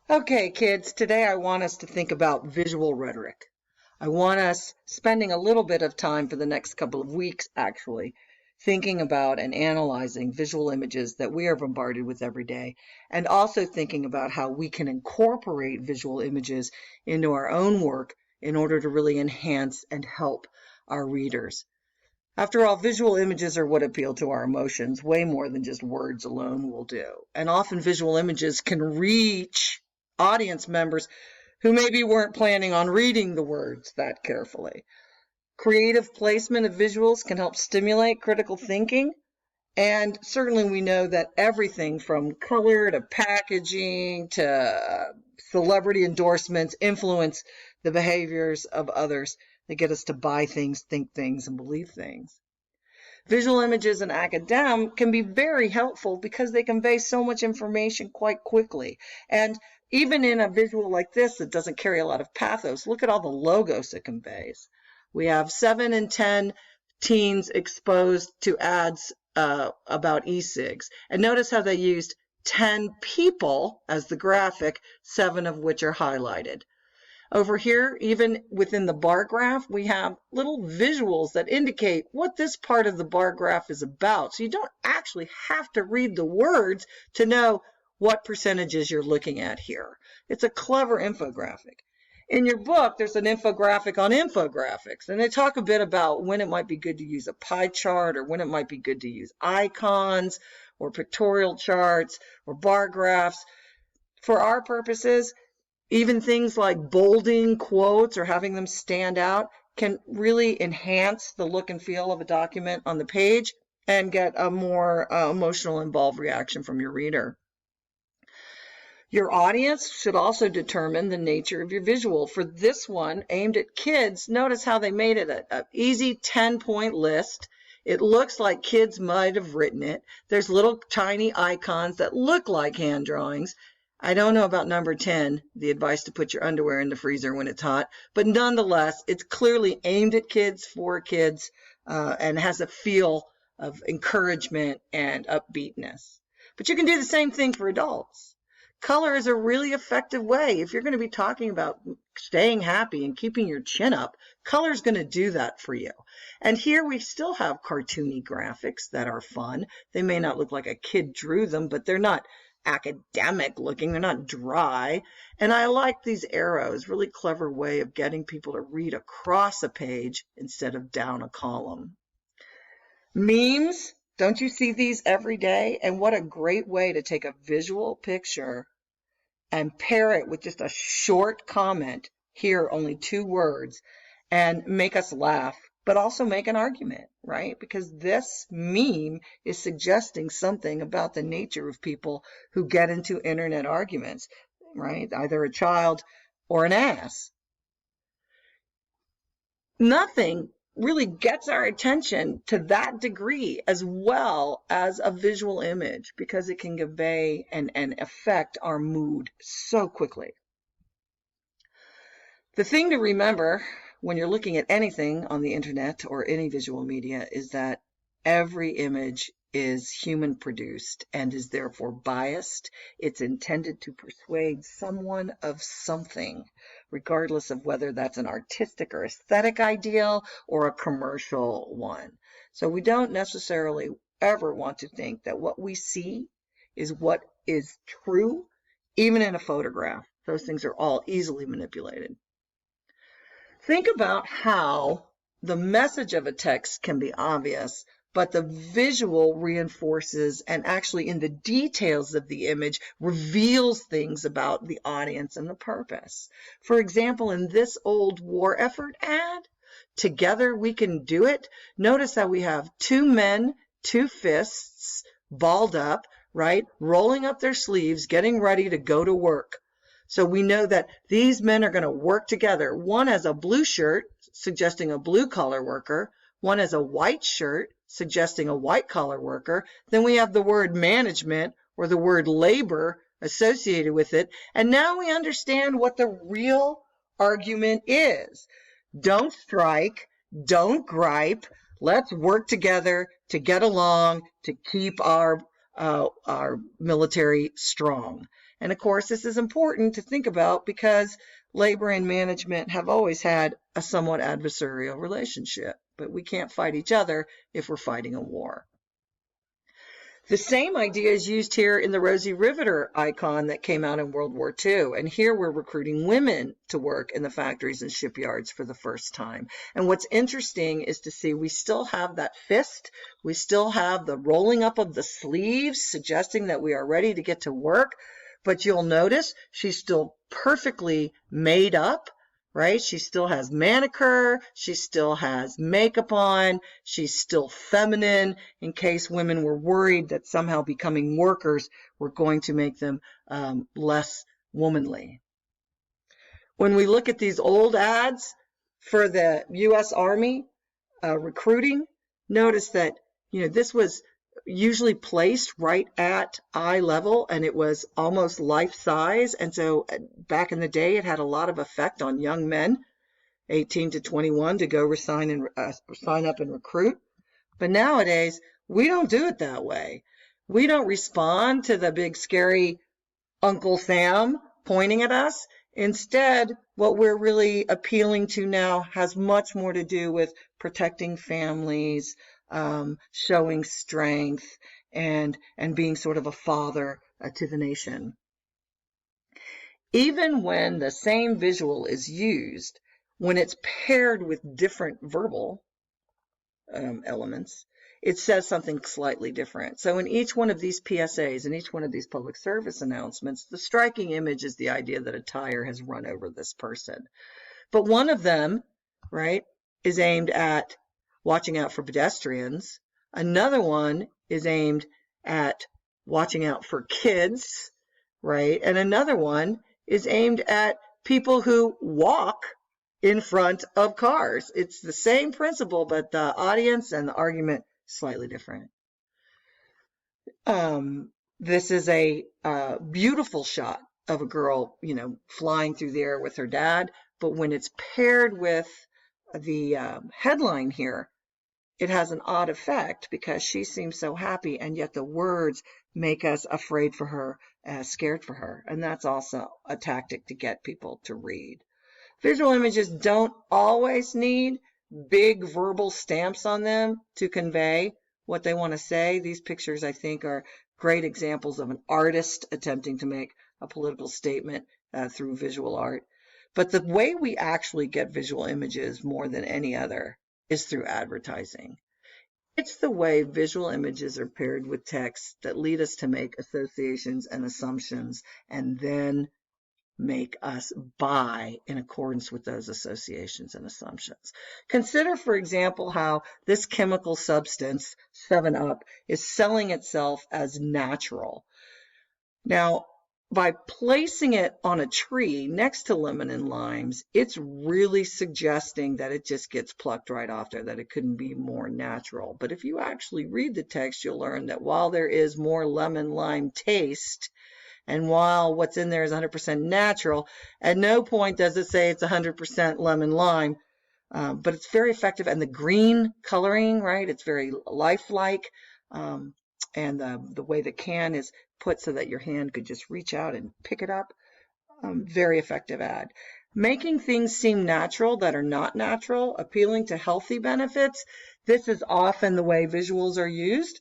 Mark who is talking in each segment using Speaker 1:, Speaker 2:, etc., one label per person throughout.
Speaker 1: Okay, kids, today I want us to think about visual rhetoric. I want us spending a little bit of time for the next couple of weeks, actually, thinking about and analyzing visual images that we are bombarded with every day, and also thinking about how we can incorporate visual images into our own work in order to really enhance and help our readers. After all, visual images are what appeal to our emotions way more than just words alone will do. And often visual images can reach audience members who maybe weren't planning on reading the words that carefully. Creative placement of visuals can help stimulate critical thinking. And certainly we know that everything from color to packaging to celebrity endorsements influence the behaviors of others that get us to buy things, think things, and believe things. Visual images in academia can be very helpful because they convey so much information quite quickly. And even in a visual like this that doesn't carry a lot of pathos, look at all the logos it conveys. We have 7 in 10 teens exposed to ads about e-cigs. And notice how they used 10 people as the graphic, 7 of which are highlighted. Over here, even within the bar graph, we have little visuals that indicate what this part of the bar graph is about. So you don't actually have to read the words to know what percentages you're looking at here. It's a clever infographic. In your book, there's an infographic on infographics, and they talk a bit about when it might be good to use a pie chart or when it might be good to use icons or pictorial charts or bar graphs. For our purposes, even things like bolding quotes or having them stand out can really enhance the look and feel of a document on the page and get a more emotional, involved reaction from your reader. Your audience should also determine the nature of your visual. For this one, aimed at kids, notice how they made it an easy 10-point list. It looks like kids might have written it. There's little tiny icons that look like hand drawings. I don't know about number 10, the advice to put your underwear in the freezer when it's hot, but nonetheless, it's clearly aimed at kids, for kids, and has a feel of encouragement and upbeatness. But you can do the same thing for adults. Color is a really effective way. If you're going to be talking about staying happy and keeping your chin up, color is going to do that for you. And here we still have cartoony graphics that are fun. They may not look like a kid drew them, but they're not academic looking, they're not dry. And I like these arrows, really clever way of getting people to read across a page instead of down a column. Memes, don't you see these every day? And what a great way to take a visual picture and pair it with just a short comment, here only 2 words, and make us laugh, but also make an argument, right? Because this meme is suggesting something about the nature of people who get into internet arguments, right? Either a child or an ass. Nothing really gets our attention to that degree as well as a visual image, because it can convey and affect our mood so quickly. The thing to remember when you're looking at anything on the internet or any visual media is that every image is human produced and is therefore biased. It's intended to persuade someone of something, regardless of whether that's an artistic or aesthetic ideal or a commercial one. So we don't necessarily ever want to think that what we see is what is true, even in a photograph. Those things are all easily manipulated. Think about how the message of a text can be obvious, but the visual reinforces and actually in the details of the image reveals things about the audience and the purpose. For example, in this old war effort ad, Together We Can Do It, notice that we have 2 men, 2 fists, balled up, right, rolling up their sleeves, getting ready to go to work. So we know that these men are going to work together. One has a blue shirt, suggesting a blue-collar worker. One has a white shirt, suggesting a white-collar worker. Then we have the word management or the word labor associated with it. And now we understand what the real argument is. Don't strike. Don't gripe. Let's work together to get along, to keep our military strong. And of course, this is important to think about because labor and management have always had a somewhat adversarial relationship, but we can't fight each other if we're fighting a war. The same idea is used here in the Rosie Riveter icon that came out in World War II. And here we're recruiting women to work in the factories and shipyards for the first time. And what's interesting is to see we still have that fist. We still have the rolling up of the sleeves, suggesting that we are ready to get to work. But you'll notice she's still perfectly made up. Right? She still has manicure, she still has makeup on, she's still feminine in case women were worried that somehow becoming workers were going to make them less womanly. When we look at these old ads for the U.S. Army recruiting, notice that this was usually placed right at eye level, and it was almost life size. And so back in the day, it had a lot of effect on young men, 18 to 21, to go sign up and recruit. But nowadays, we don't do it that way. We don't respond to the big scary Uncle Sam pointing at us. Instead, what we're really appealing to now has much more to do with protecting families, showing strength, and being sort of a father to the nation. Even when the same visual is used, when it's paired with different verbal elements, it says something slightly different. So in each one of these PSAs, in each one of these public service announcements, the striking image is the idea that a tire has run over this person. But one of them, right, is aimed at watching out for pedestrians. Another one is aimed at watching out for kids, right? And another one is aimed at people who walk in front of cars. It's the same principle, but the audience and the argument slightly different. This is a beautiful shot of a girl, flying through the air with her dad. But when it's paired with the headline here, it has an odd effect because she seems so happy, and yet the words make us afraid for her, scared for her. And that's also a tactic to get people to read. Visual images don't always need big verbal stamps on them to convey what they want to say. These pictures, I think, are great examples of an artist attempting to make a political statement through visual art. But the way we actually get visual images more than any other is through advertising. It's the way visual images are paired with text that lead us to make associations and assumptions, and then make us buy in accordance with those associations and assumptions. Consider, for example, how this chemical substance, 7-Up, is selling itself as natural. Now, by placing it on a tree next to lemon and limes, it's really suggesting that it just gets plucked right off there, that it couldn't be more natural. But if you actually read the text, you'll learn that while there is more lemon lime taste, and while what's in there is 100% natural, at no point does it say it's 100% lemon lime, but it's very effective. And the green coloring, right, it's very lifelike. And the way the can is put so that your hand could just reach out and pick it up. Very effective ad. Making things seem natural that are not natural, appealing to healthy benefits. This is often the way visuals are used.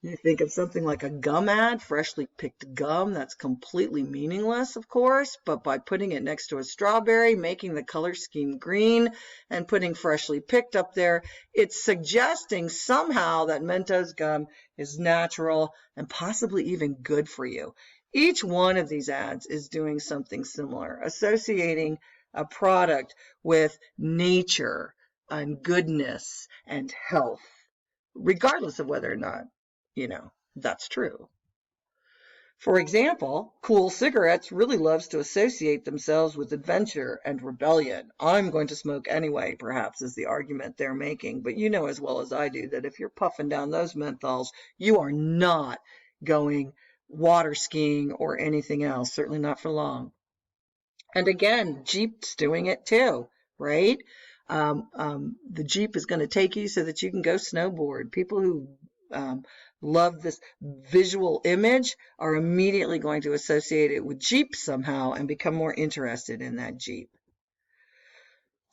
Speaker 1: You think of something like a gum ad, freshly picked gum, that's completely meaningless, of course, but by putting it next to a strawberry, making the color scheme green, and putting freshly picked up there, it's suggesting somehow that Mentos gum is natural and possibly even good for you. Each one of these ads is doing something similar, associating a product with nature and goodness and health, regardless of whether or not that's true. For example, Cool Cigarettes really loves to associate themselves with adventure and rebellion. I'm going to smoke anyway, perhaps, is the argument they're making. But you know as well as I do that if you're puffing down those menthols, you are not going water skiing or anything else, certainly not for long. And again, Jeep's doing it too, right? The Jeep is going to take you so that you can go snowboard. People who love this visual image are immediately going to associate it with Jeep somehow and become more interested in that Jeep.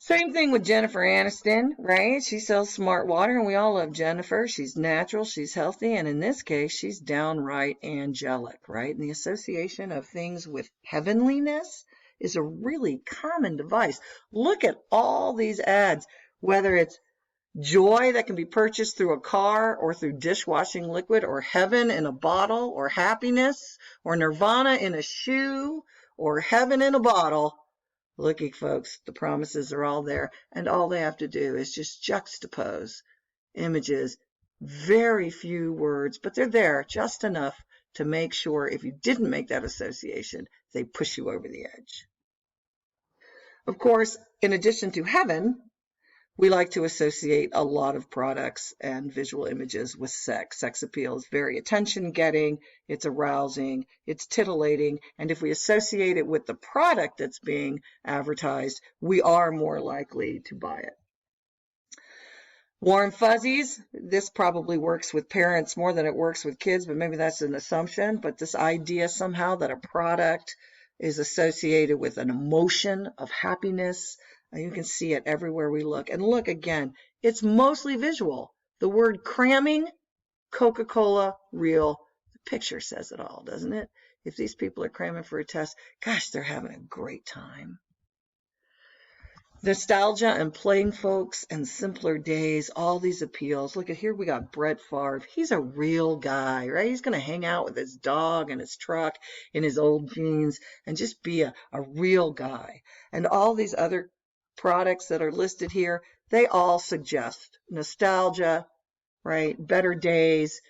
Speaker 1: Same thing with Jennifer Aniston, right? She sells smart water, and we all love Jennifer. She's natural, she's healthy, and in this case, she's downright angelic, right? And the association of things with heavenliness is a really common device. Look at all these ads, whether it's joy that can be purchased through a car or through dishwashing liquid, or heaven in a bottle, or happiness, or nirvana in a shoe, or heaven in a bottle. Looky, folks, the promises are all there, and all they have to do is just juxtapose images, very few words, but they're there just enough to make sure if you didn't make that association, they push you over the edge. Of course, in addition to heaven, we like to associate a lot of products and visual images with sex. Sex appeal is very attention-getting, it's arousing, it's titillating, and if we associate it with the product that's being advertised, we are more likely to buy it. Warm fuzzies, this probably works with parents more than it works with kids, but maybe that's an assumption. But this idea somehow that a product is associated with an emotion of happiness, you can see it everywhere we look. And look again, it's mostly visual. The word cramming, Coca-Cola, real. The picture says it all, doesn't it? If these people are cramming for a test, gosh, they're having a great time. Nostalgia and plain folks and simpler days, all these appeals. Look at here, we got Brett Favre. He's a real guy, right? He's going to hang out with his dog and his truck in his old jeans and just be a real guy. And all these other products that are listed here, they all suggest nostalgia, right? Better days,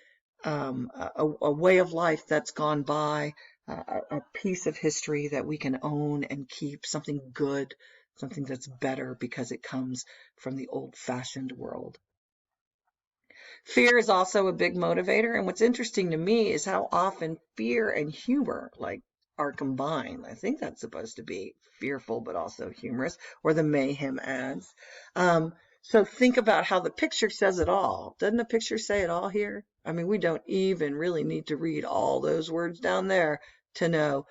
Speaker 1: a way of life that's gone by, a piece of history that we can own and keep, something good, something that's better because it comes from the old-fashioned world. Fear is also a big motivator, and what's interesting to me is how often fear and humor are combined. I think that's supposed to be fearful but also humorous, or the mayhem ads. So think about how the picture says it all. Doesn't the picture say it all here? I mean, we don't even really need to read all those words down there to know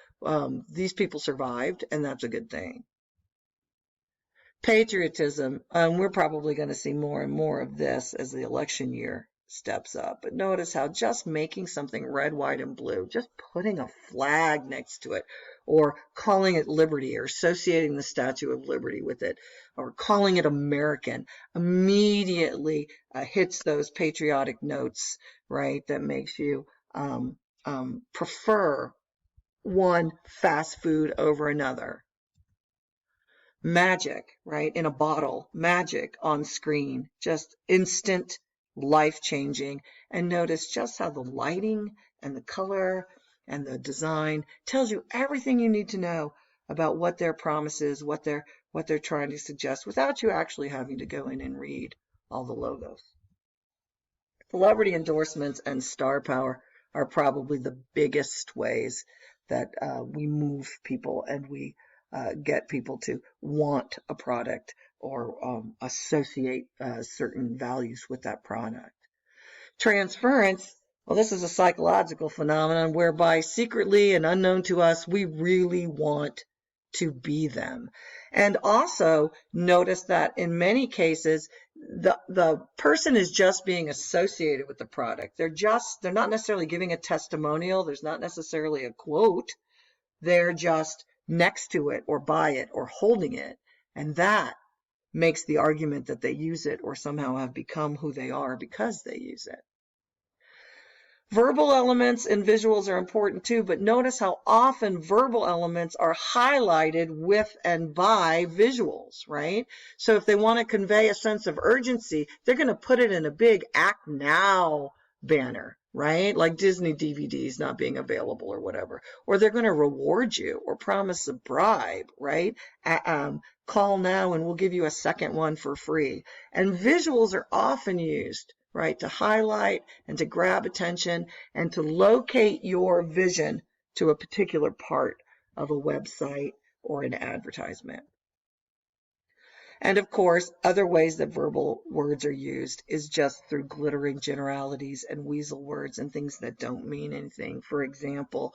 Speaker 1: these people survived, and that's a good thing. Patriotism, we're probably going to see more and more of this as the election year steps up. But notice how just making something red, white, and blue, just putting a flag next to it, or calling it Liberty, or associating the Statue of Liberty with it, or calling it American, immediately hits those patriotic notes, right, that makes you prefer one fast food over another. Magic, right, in a bottle, magic on screen, just instant, life-changing. And notice just how the lighting and the color and the design tells you everything you need to know about what their promise is, what they're trying to suggest, without you actually having to go in and read all the logos. Celebrity endorsements and star power are probably the biggest ways that we move people and we get people to want a product or associate certain values with that product. Transference, well, this is a psychological phenomenon whereby secretly and unknown to us, we really want to be them. And also notice that in many cases, the person is just being associated with the product. They're not necessarily giving a testimonial. There's not necessarily a quote. They're just next to it or by it or holding it, and that makes the argument that they use it or somehow have become who they are because they use it. Verbal elements and visuals are important too, but notice how often verbal elements are highlighted with and by visuals, right? So if they want to convey a sense of urgency, they're going to put it in a big Act Now banner, right? Like Disney DVDs not being available or whatever. Or they're going to reward you or promise a bribe, right? Call now and we'll give you a second one for free. And visuals are often used, right, to highlight and to grab attention and to locate your vision to a particular part of a website or an advertisement. And of course, other ways that verbal words are used is just through glittering generalities and weasel words and things that don't mean anything. For example,